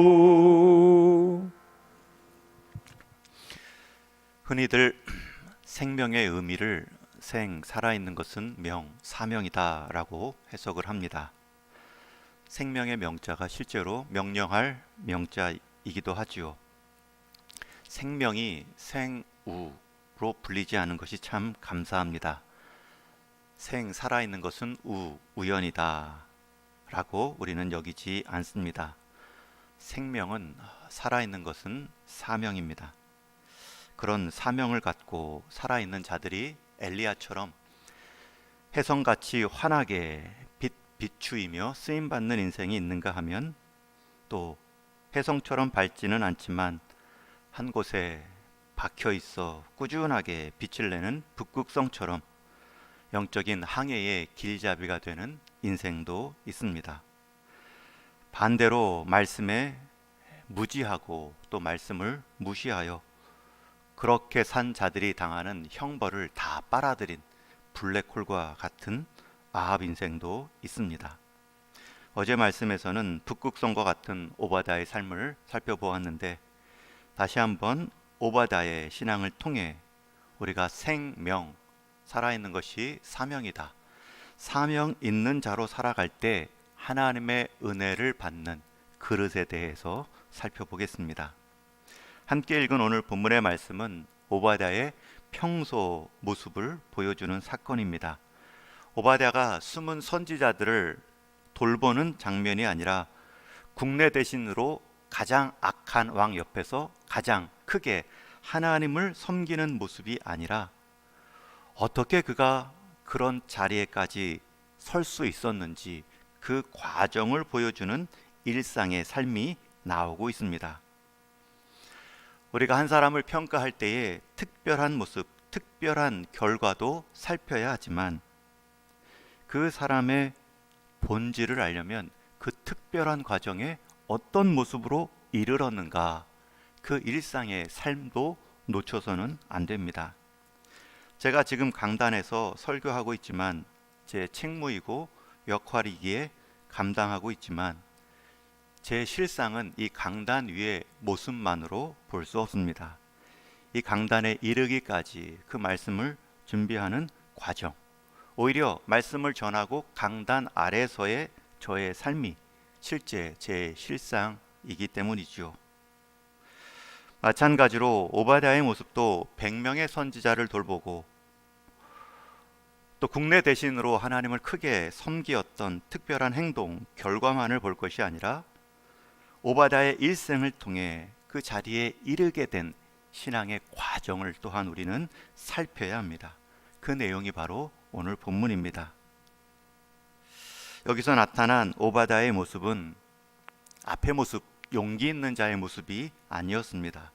우. 흔히들 생명의 의미를 살아있는 것은 사명이다라고 해석을 합니다. 생명의 명자가 실제로 명령할 명자이기도 하지요. 생명이 생우로 불리지 않은 것이 참 감사합니다. 살아있는 것은 우연이다 라고 우리는 여기지 않습니다. 생명은 살아있는 것은 사명입니다. 그런 사명을 갖고 살아있는 자들이 엘리야처럼 혜성같이 환하게 비추이며 쓰임받는 인생이 있는가 하면, 또 혜성처럼 밝지는 않지만 한 곳에 박혀 있어 꾸준하게 빛을 내는 북극성처럼 영적인 항해의 길잡이가 되는 인생도 있습니다. 반대로 말씀에 무지하고 또 말씀을 무시하여 그렇게 산 자들이 당하는 형벌을 다 빨아들인 블랙홀과 같은 아합 인생도 있습니다. 어제 말씀에서는 북극성과 같은 오바댜의 삶을 살펴보았는데, 다시 한번 오바댜의 신앙을 통해 우리가 생명, 살아있는 것이 사명이다, 사명 있는 자로 살아갈 때 하나님의 은혜를 받는 그릇에 대해서 살펴보겠습니다. 함께 읽은 오늘 본문의 말씀은 오바댜의 평소 모습을 보여주는 사건입니다. 오바댜가 숨은 선지자들을 돌보는 장면이 아니라 국내 대신으로 가장 악한 왕 옆에서 가장 크게 하나님을 섬기는 모습이 아니라 어떻게 그가 그런 자리에까지 설 수 있었는지 그 과정을 보여주는 일상의 삶이 나오고 있습니다. 우리가 한 사람을 평가할 때에 특별한 모습, 특별한 결과도 살펴야 하지만 그 사람의 본질을 알려면 그 특별한 과정에 어떤 모습으로 이르렀는가, 그 일상의 삶도 놓쳐서는 안 됩니다. 제가 지금 강단에서 설교하고 있지만 제 책무이고 역할이기에 감당하고 있지만 제 실상은 이 강단 위의 모습만으로 볼 수 없습니다. 이 강단에 이르기까지 그 말씀을 준비하는 과정, 오히려 말씀을 전하고 강단 아래서의 저의 삶이 실제 제 실상이기 때문이죠. 마찬가지로 오바댜의 모습도 100명의 선지자를 돌보고 또 국내 대신으로 하나님을 크게 섬기었던 특별한 행동, 결과만을 볼 것이 아니라 오바댜의 일생을 통해 그 자리에 이르게 된 신앙의 과정을 또한 우리는 살펴야 합니다. 그 내용이 바로 오늘 본문입니다. 여기서 나타난 오바댜의 모습은 앞의 모습, 용기 있는 자의 모습이 아니었습니다.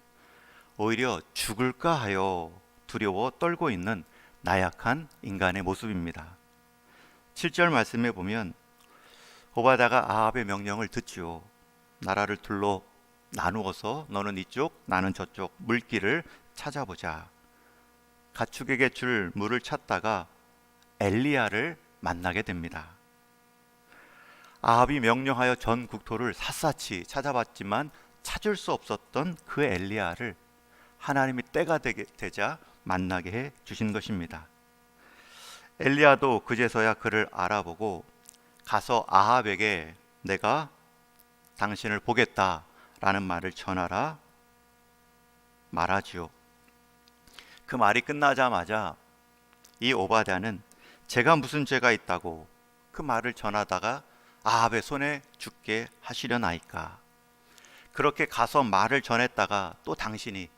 오히려 죽을까 하여 두려워 떨고 있는 나약한 인간의 모습입니다. 7절 말씀에 보면 오바댜가 아합의 명령을 듣지요. 나라를 둘러 나누어서 너는 이쪽 나는 저쪽 물길을 찾아보자. 가축에게 줄 물을 찾다가 엘리야를 만나게 됩니다. 아합이 명령하여 전 국토를 샅샅이 찾아봤지만 찾을 수 없었던 그 엘리야를 하나님이 때가 되자 만나게 해 주신 것입니다. 엘리야도 그제서야 그를 알아보고 가서 아합에게 내가 당신을 보겠다라는 말을 전하라 말하지요. 그 말이 끝나자마자 이 오바댜는 제가 무슨 죄가 있다고 그 말을 전하다가 아합의 손에 죽게 하시려나이까. 그렇게 가서 말을 전했다가 또 당신이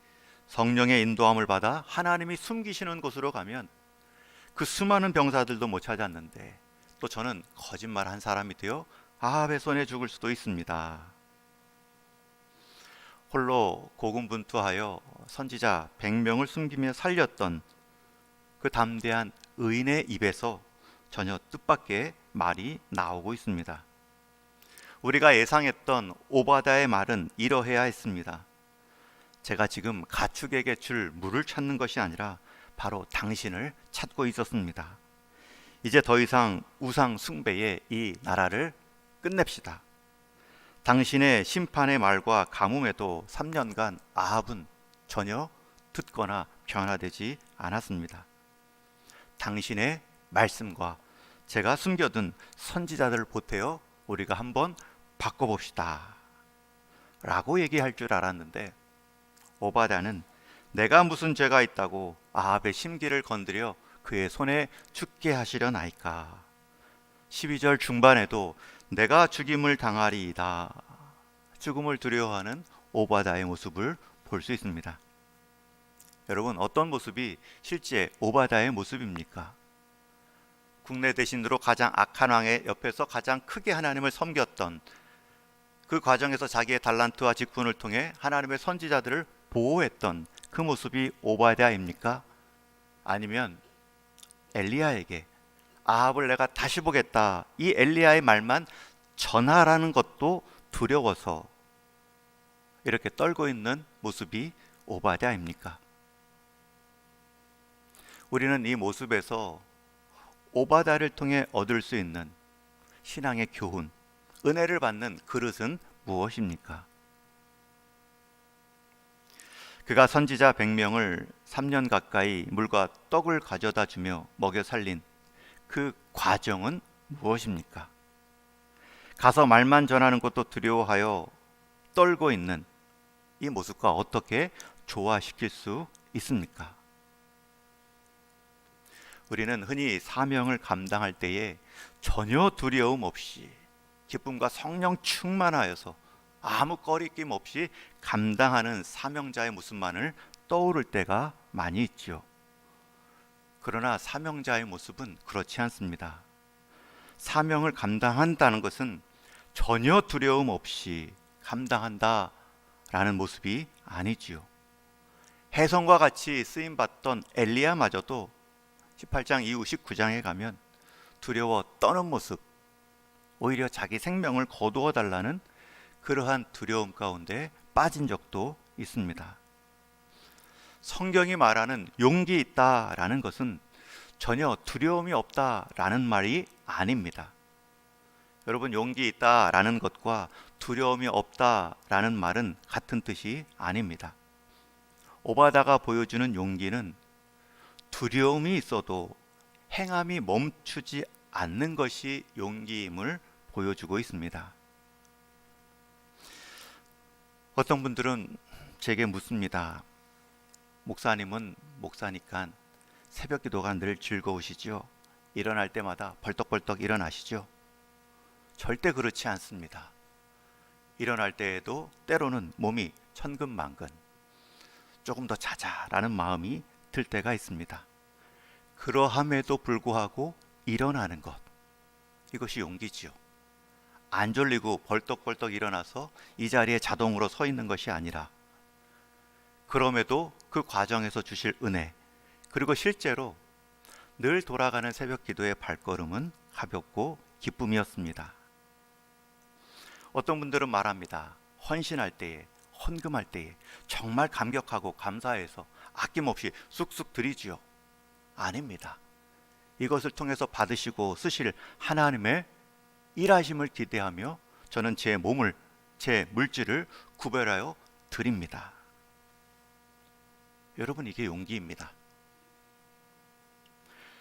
성령의 인도함을 받아 하나님이 숨기시는 곳으로 가면 그 수많은 병사들도 못 찾았는데 또 저는 거짓말한 사람이 되어 아합의 손에 죽을 수도 있습니다. 홀로 고군분투하여 선지자 100명을 숨기며 살렸던 그 담대한 의인의 입에서 전혀 뜻밖의 말이 나오고 있습니다. 우리가 예상했던 오바댜의 말은 이러해야 했습니다. 제가 지금 가축에게 줄 물을 찾는 것이 아니라 바로 당신을 찾고 있었습니다. 이제 더 이상 우상 숭배의 이 나라를 끝냅시다. 당신의 심판의 말과 가뭄에도 3년간 아합은 전혀 듣거나 변화되지 않았습니다. 당신의 말씀과 제가 숨겨둔 선지자들을 보태어 우리가 한번 바꿔봅시다 라고 얘기할 줄 알았는데, 오바댜는 내가 무슨 죄가 있다고 아합의 심기를 건드려 그의 손에 죽게 하시려나이까. 12절 중반에도 내가 죽임을 당하리이다, 죽음을 두려워하는 오바댜의 모습을 볼 수 있습니다. 여러분, 어떤 모습이 실제 오바댜의 모습입니까? 국내 대신으로 가장 악한 왕의 옆에서 가장 크게 하나님을 섬겼던, 그 과정에서 자기의 달란트와 직분을 통해 하나님의 선지자들을 보호했던 그 모습이 오바댜입니까? 아니면 엘리야에게 아합을 내가 다시 보겠다, 이 엘리야의 말만 전하라는 것도 두려워서 이렇게 떨고 있는 모습이 오바댜입니까? 우리는 이 모습에서 오바댜를 통해 얻을 수 있는 신앙의 교훈, 은혜를 받는 그릇은 무엇입니까? 그가 선지자 100명을 3년 가까이 물과 떡을 가져다 주며 먹여 살린 그 과정은 무엇입니까? 가서 말만 전하는 것도 두려워하여 떨고 있는 이 모습과 어떻게 조화시킬 수 있습니까? 우리는 흔히 사명을 감당할 때에 전혀 두려움 없이 기쁨과 성령 충만하여서 아무 꺼리낌 없이 감당하는 사명자의 모습만을 떠오를 때가 많이 있지요. 그러나 사명자의 모습은 그렇지 않습니다. 사명을 감당한다는 것은 전혀 두려움 없이 감당한다라는 모습이 아니지요. 혜성과 같이 쓰임받던 엘리야마저도 18장 이후 19장에 가면 두려워 떠는 모습, 오히려 자기 생명을 거두어 달라는 그러한 두려움 가운데 빠진 적도 있습니다. 성경이 말하는 용기 있다라는 것은 전혀 두려움이 없다라는 말이 아닙니다. 여러분, 용기 있다라는 것과 두려움이 없다라는 말은 같은 뜻이 아닙니다. 오바다가 보여주는 용기는 두려움이 있어도 행함이 멈추지 않는 것이 용기임을 보여주고 있습니다. 어떤 분들은 제게 묻습니다. 목사님은 목사니까 새벽 기도가 늘 즐거우시죠? 일어날 때마다 벌떡벌떡 일어나시죠? 절대 그렇지 않습니다. 일어날 때에도 때로는 몸이 천근만근, 조금 더 자자라는 마음이 들 때가 있습니다. 그러함에도 불구하고 일어나는 것, 이것이 용기지요. 안 졸리고 벌떡벌떡 일어나서 이 자리에 자동으로 서 있는 것이 아니라, 그럼에도 그 과정에서 주실 은혜, 그리고 실제로 늘 돌아가는 새벽 기도의 발걸음은 가볍고 기쁨이었습니다. 어떤 분들은 말합니다. 헌신할 때에, 헌금할 때에 정말 감격하고 감사해서 아낌없이 쑥쑥 드리지요. 아닙니다. 이것을 통해서 받으시고 쓰실 하나님의 일하심을 기대하며 저는 제 몸을, 제 물질을 구별하여 드립니다. 여러분, 이게 용기입니다.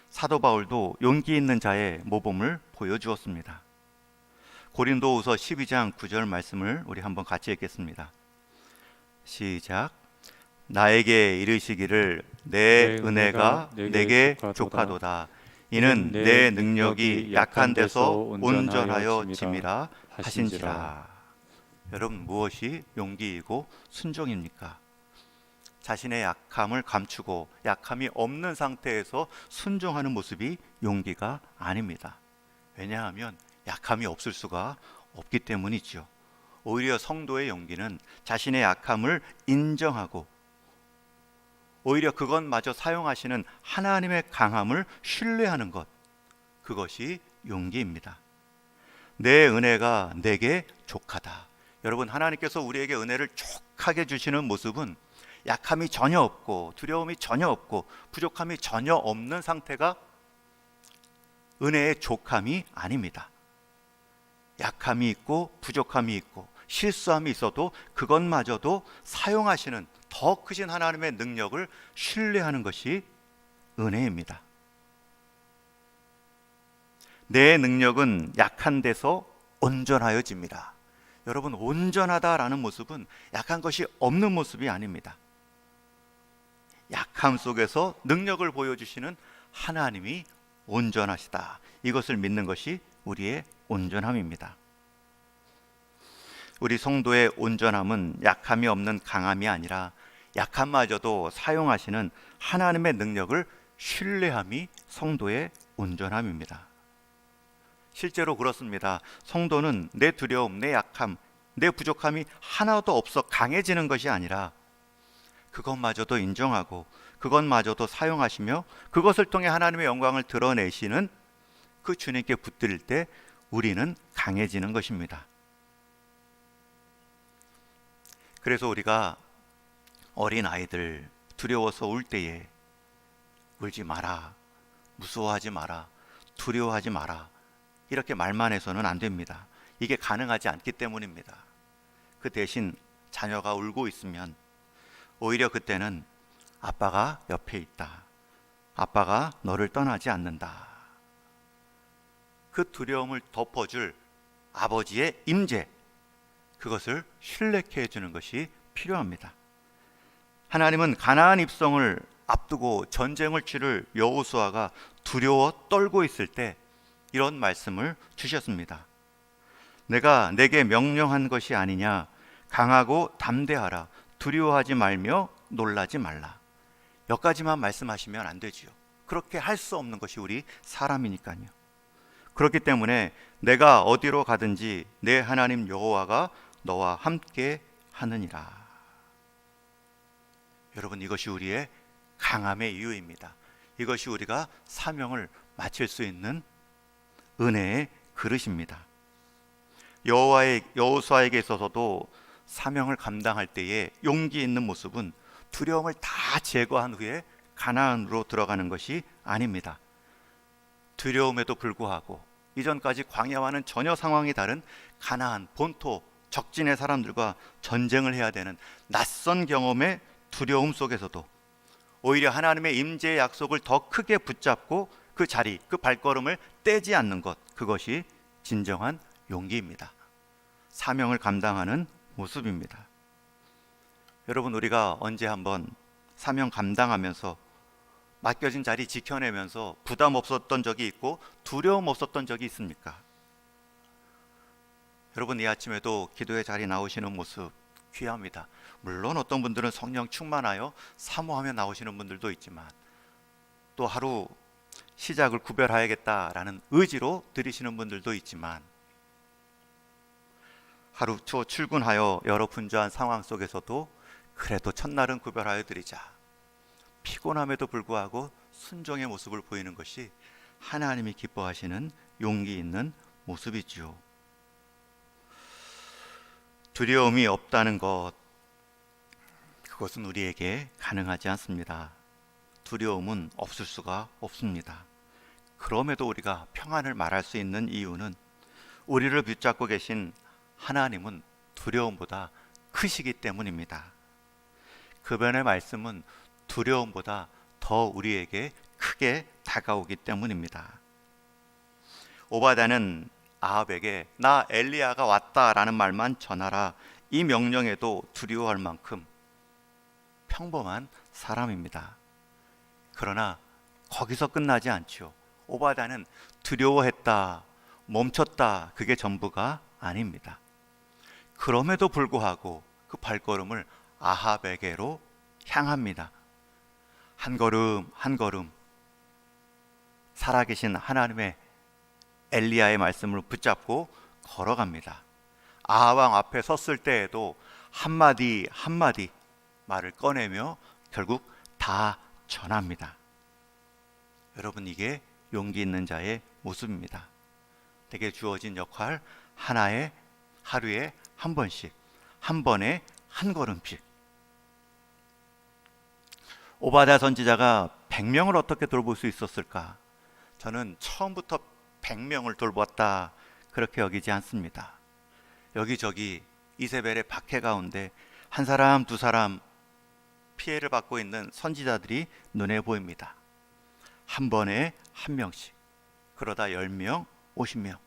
사도 바울도 용기 있는 자의 모범을 보여주었습니다. 고린도후서 12장 9절 말씀을 우리 한번 같이 읽겠습니다. 시작. 나에게 이르시기를 내 은혜가 내게 족하도다. 이는 내 능력이 약한 데서 온전하여 짐이라 하신지라. 여러분, 무엇이 용기이고 순종입니까? 자신의 약함을 감추고 약함이 없는 상태에서 순종하는 모습이 용기가 아닙니다. 왜냐하면 약함이 없을 수가 없기 때문이죠. 오히려 성도의 용기는 자신의 약함을 인정하고 오히려 그것마저 사용하시는 하나님의 강함을 신뢰하는 것, 그것이 용기입니다. 내 은혜가 내게 족하다. 여러분, 하나님께서 우리에게 은혜를 족하게 주시는 모습은 약함이 전혀 없고 두려움이 전혀 없고 부족함이 전혀 없는 상태가 은혜의 족함이 아닙니다. 약함이 있고 부족함이 있고 실수함이 있어도 그것마저도 사용하시는 더 크신 하나님의 능력을 신뢰하는 것이 은혜입니다. 내 능력은 약한 데서 온전하여집니다. 여러분, 온전하다라는 모습은 약한 것이 없는 모습이 아닙니다. 약함 속에서 능력을 보여주시는 하나님이 온전하시다. 이것을 믿는 것이 우리의 온전함입니다. 우리 성도의 온전함은 약함이 없는 강함이 아니라 약함마저도 사용하시는 하나님의 능력을 신뢰함이 성도의 온전함입니다. 실제로 그렇습니다. 성도는 내 두려움, 내 약함, 내 부족함이 하나도 없어 강해지는 것이 아니라 그것마저도 인정하고 그것마저도 사용하시며 그것을 통해 하나님의 영광을 드러내시는 그 주님께 붙들 때 우리는 강해지는 것입니다. 그래서 우리가 어린 아이들 두려워서 울 때에 울지 마라, 무서워하지 마라, 두려워하지 마라 이렇게 말만 해서는 안 됩니다. 이게 가능하지 않기 때문입니다. 그 대신 자녀가 울고 있으면 오히려 그때는 아빠가 옆에 있다. 아빠가 너를 떠나지 않는다. 그 두려움을 덮어줄 아버지의 임재, 그것을 신뢰케 해주는 것이 필요합니다. 하나님은 가나안 입성을 앞두고 전쟁을 치를 여호수아가 두려워 떨고 있을 때 이런 말씀을 주셨습니다. 내가 내게 명령한 것이 아니냐. 강하고 담대하라. 두려워하지 말며 놀라지 말라. 여기까지만 말씀하시면 안 되지요. 그렇게 할 수 없는 것이 우리 사람이니까요. 그렇기 때문에 내가 어디로 가든지 내 하나님 여호와가 너와 함께 하느니라. 여러분, 이것이 우리의 강함의 이유입니다. 이것이 우리가 사명을 마칠 수 있는 은혜의 그릇입니다. 여호수아에게 있어서도 사명을 감당할 때에 용기 있는 모습은 두려움을 다 제거한 후에 가나안으로 들어가는 것이 아닙니다. 두려움에도 불구하고 이전까지 광야와는 전혀 상황이 다른 가나안 본토 적진의 사람들과 전쟁을 해야 되는 낯선 경험의 두려움 속에서도 오히려 하나님의 임재의 약속을 더 크게 붙잡고 그 자리, 그 발걸음을 떼지 않는 것, 그것이 진정한 용기입니다. 사명을 감당하는 모습입니다. 여러분, 우리가 언제 한번 사명 감당하면서 맡겨진 자리 지켜내면서 부담 없었던 적이 있고 두려움 없었던 적이 있습니까? 여러분, 이 아침에도 기도의 자리 나오시는 모습 귀합니다. 물론 어떤 분들은 성령 충만하여 사모하며 나오시는 분들도 있지만 또 하루 시작을 구별하야겠다라는 의지로 드리시는 분들도 있지만 하루 초 출근하여 여러 분주한 상황 속에서도 그래도 첫날은 구별하여 드리자. 피곤함에도 불구하고 순종의 모습을 보이는 것이 하나님이 기뻐하시는 용기 있는 모습이지요. 두려움이 없다는 것, 그것은 우리에게 가능하지 않습니다. 두려움은 없을 수가 없습니다. 그럼에도 우리가 평안을 말할 수 있는 이유는 우리를 붙잡고 계신 하나님은 두려움보다 크시기 때문입니다. 그변의 말씀은 두려움보다 더 우리에게 크게 다가오기 때문입니다. 오바댜는 아합에게 나 엘리야가 왔다라는 말만 전하라, 이 명령에도 두려워할 만큼 평범한 사람입니다. 그러나 거기서 끝나지 않죠. 오바댜는 두려워했다, 멈췄다, 그게 전부가 아닙니다. 그럼에도 불구하고 그 발걸음을 아합에게로 향합니다. 한 걸음 한 걸음 살아계신 하나님의 엘리야의 말씀을 붙잡고 걸어갑니다. 아합 왕 앞에 섰을 때에도 한마디 한마디 말을 꺼내며 결국 다 전합니다. 여러분, 이게 용기 있는 자의 모습입니다. 내게 주어진 역할 하나에 하루에 한 번씩, 한 번에 한 걸음씩. 오바댜 선지자가 100명을 어떻게 돌볼 수 있었을까? 저는 처음부터 100명을 돌보았다 그렇게 여기지 않습니다. 여기저기 이세벨의 박해 가운데 한 사람 두 사람 피해를 받고 있는 선지자들이 눈에 보입니다. 한 번에 한 명씩, 그러다 10명, 50명,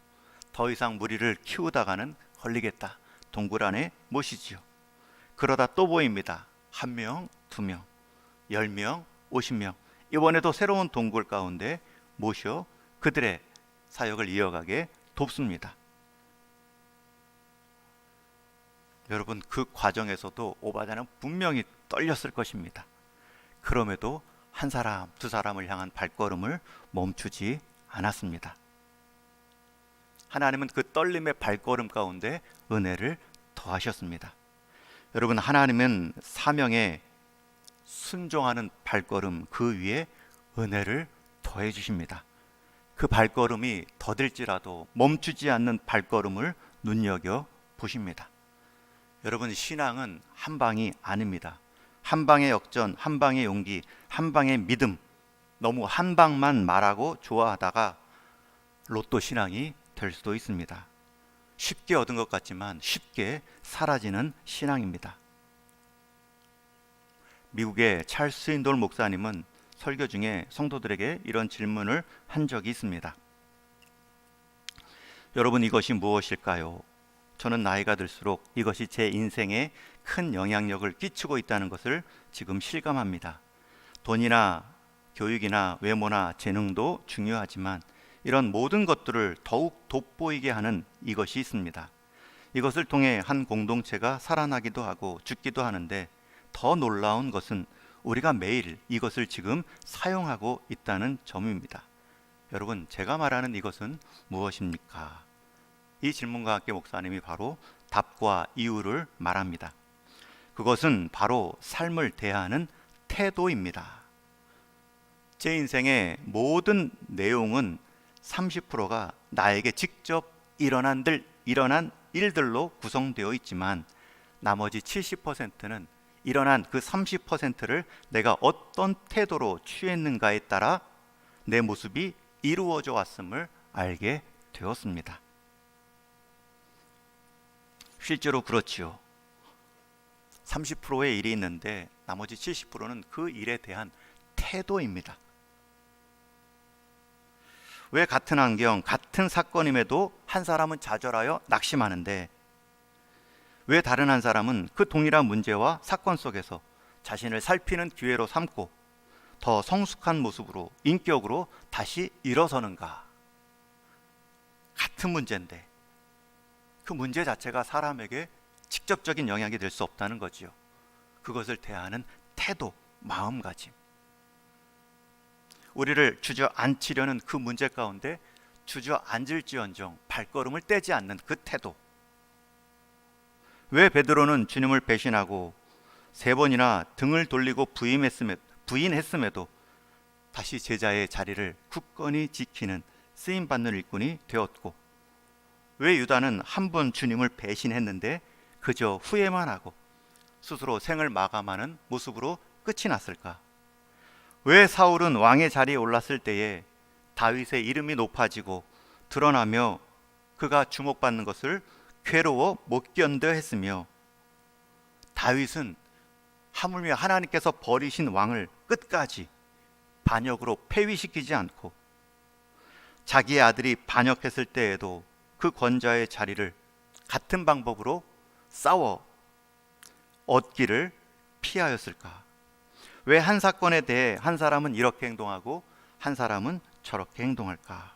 더 이상 무리를 키우다가는 걸리겠다, 동굴 안에 모시지요. 그러다 또 보입니다. 한 명, 두 명, 10명, 50명, 이번에도 새로운 동굴 가운데 모셔 그들의 사역을 이어가게 돕습니다. 여러분, 그 과정에서도 오바댜는 분명히 떨렸을 것입니다. 그럼에도 한 사람 두 사람을 향한 발걸음을 멈추지 않았습니다. 하나님은 그 떨림의 발걸음 가운데 은혜를 더하셨습니다. 여러분, 하나님은 사명에 순종하는 발걸음 그 위에 은혜를 더해 주십니다. 그 발걸음이 더딜지라도 멈추지 않는 발걸음을 눈여겨 보십니다. 여러분, 신앙은 한 방이 아닙니다. 한 방의 역전, 한 방의 용기, 한 방의 믿음, 너무 한 방만 말하고 좋아하다가 로또 신앙이 될 수도 있습니다. 쉽게 얻은 것 같지만 쉽게 사라지는 신앙입니다. 미국의 찰스 스윈돌 목사님은 설교 중에 성도들에게 이런 질문을 한 적이 있습니다. 여러분, 이것이 무엇일까요? 저는 나이가 들수록 이것이 제 인생에 큰 영향력을 끼치고 있다는 것을 지금 실감합니다. 돈이나 교육이나 외모나 재능도 중요하지만 이런 모든 것들을 더욱 돋보이게 하는 이것이 있습니다. 이것을 통해 한 공동체가 살아나기도 하고 죽기도 하는데, 더 놀라운 것은 우리가 매일 이것을 지금 사용하고 있다는 점입니다. 여러분, 제가 말하는 이것은 무엇입니까? 이 질문과 함께 목사님이 바로 답과 이유를 말합니다. 그것은 바로 삶을 대하는 태도입니다. 제 인생의 모든 내용은 30%가 나에게 직접 일어난 일들로 구성되어 있지만, 나머지 70%는 일어난 그 30%를 내가 어떤 태도로 취했는가에 따라 내 모습이 이루어져 왔음을 알게 되었습니다. 실제로 그렇지요. 30%의 일이 있는데 나머지 70%는 그 일에 대한 태도입니다. 왜 같은 환경, 같은 사건임에도 한 사람은 좌절하여 낙심하는데, 왜 다른 한 사람은 그 동일한 문제와 사건 속에서 자신을 살피는 기회로 삼고 더 성숙한 모습으로, 인격으로 다시 일어서는가? 같은 문제인데 그 문제 자체가 사람에게 직접적인 영향이 될 수 없다는 거지요. 그것을 대하는 태도, 마음가짐. 우리를 주저앉히려는 그 문제 가운데 주저앉을지언정 발걸음을 떼지 않는 그 태도. 왜 베드로는 주님을 배신하고 3번이나 등을 돌리고 부인했음에도 다시 제자의 자리를 굳건히 지키는 쓰임받는 일꾼이 되었고, 왜 유다는 한 번 주님을 배신했는데 그저 후회만 하고 스스로 생을 마감하는 모습으로 끝이 났을까? 왜 사울은 왕의 자리에 올랐을 때에 다윗의 이름이 높아지고 드러나며 그가 주목받는 것을 괴로워 못 견뎌 했으며, 다윗은 하물며 하나님께서 버리신 왕을 끝까지 반역으로 폐위시키지 않고 자기의 아들이 반역했을 때에도 그 권자의 자리를 같은 방법으로 싸워 얻기를 피하였을까? 왜 한 사건에 대해 한 사람은 이렇게 행동하고 한 사람은 저렇게 행동할까?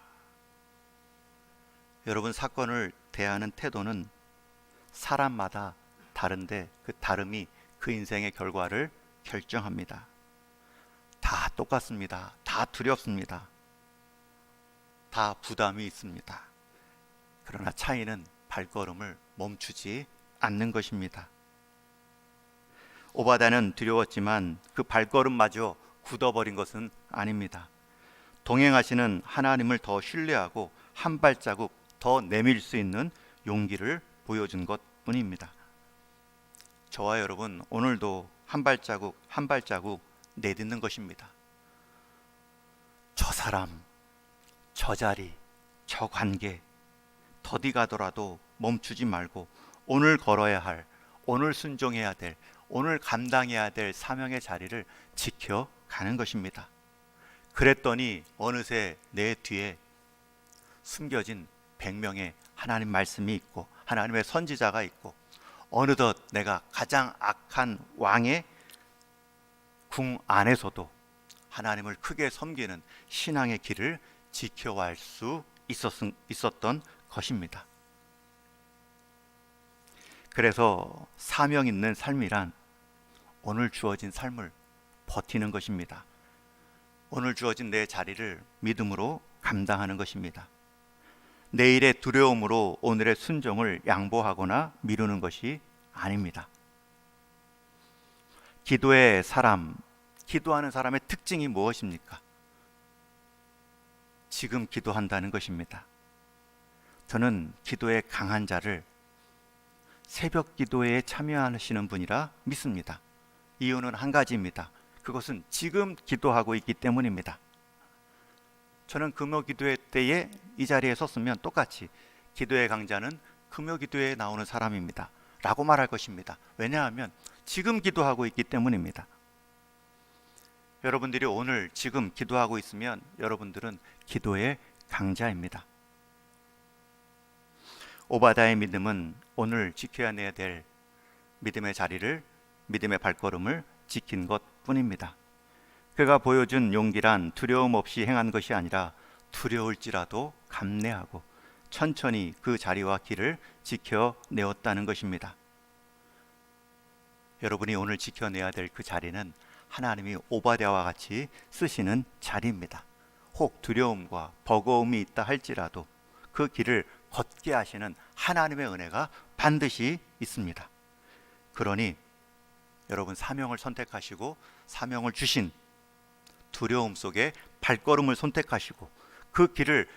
여러분, 사건을 대하는 태도는 사람마다 다른데 그 다름이 그 인생의 결과를 결정합니다. 다 똑같습니다. 다 두렵습니다. 다 부담이 있습니다. 그러나 차이는 발걸음을 멈추지 않는 것입니다. 오바댜는 두려웠지만 그 발걸음마저 굳어버린 것은 아닙니다. 동행하시는 하나님을 더 신뢰하고 한 발자국 더 내밀 수 있는 용기를 보여준 것뿐입니다. 저와 여러분, 오늘도 한 발자국 한 발자국 내딛는 것입니다. 저 사람, 저 자리, 저 관계, 더디 가더라도 멈추지 말고 오늘 걸어야 할, 오늘 순종해야 될, 오늘 감당해야 될 사명의 자리를 지켜가는 것입니다. 그랬더니 어느새 내 뒤에 숨겨진 100명의 하나님 말씀이 있고 하나님의 선지자가 있고 어느덧 내가 가장 악한 왕의 궁 안에서도 하나님을 크게 섬기는 신앙의 길을 지켜갈 수 있었던 것입니다. 그래서 사명 있는 삶이란 오늘 주어진 삶을 버티는 것입니다. 오늘 주어진 내 자리를 믿음으로 감당하는 것입니다. 내일의 두려움으로 오늘의 순종을 양보하거나 미루는 것이 아닙니다. 기도하는 사람의 특징이 무엇입니까? 지금 기도한다는 것입니다. 저는 기도에 강한 자를 새벽 기도에 참여하시는 분이라 믿습니다. 이유는 한 가지입니다. 그것은 지금 기도하고 있기 때문입니다. 저는 금요 기도회 때에 이 자리에 섰으면 똑같이 기도의 강자는 금요 기도회에 나오는 사람입니다 라고 말할 것입니다. 왜냐하면 지금 기도하고 있기 때문입니다. 여러분들이 오늘 지금 기도하고 있으면 여러분들은 기도의 강자입니다. 오바댜의 믿음은 오늘 지켜야 될 믿음의 자리를, 믿음의 발걸음을 지킨 것뿐입니다. 그가 보여준 용기란 두려움 없이 행한 것이 아니라 두려울지라도 감내하고 천천히 그 자리와 길을 지켜내었다는 것입니다. 여러분이 오늘 지켜내야 될 그 자리는 하나님이 오바댜와 같이 쓰시는 자리입니다. 혹 두려움과 버거움이 있다 할지라도 그 길을 걷게 하시는 하나님의 은혜가 반드시 있습니다. 그러니 여러분 사명을 선택하시고 사명을 주신 두려움 속에 발걸음을 선택하시고 그 길을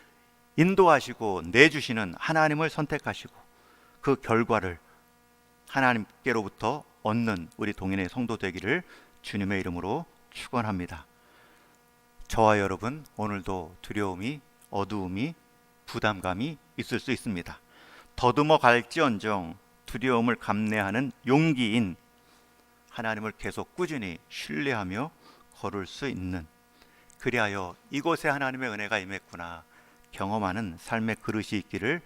인도하시고 내주시는 하나님을 선택하시고 그 결과를 하나님께로부터 얻는 우리 동인의 성도 되기를 주님의 이름으로 축원합니다. 저와 여러분 오늘도 두려움이, 어두움이, 부담감이 있을 수 있습니다. 더듬어 갈지언정 두려움을 감내하는 용기인 하나님을 계속 꾸준히 신뢰하며 걸을 수 있는, 그리하여 이곳에 하나님의 은혜가 임했구나 경험하는 삶의 그릇이 있기를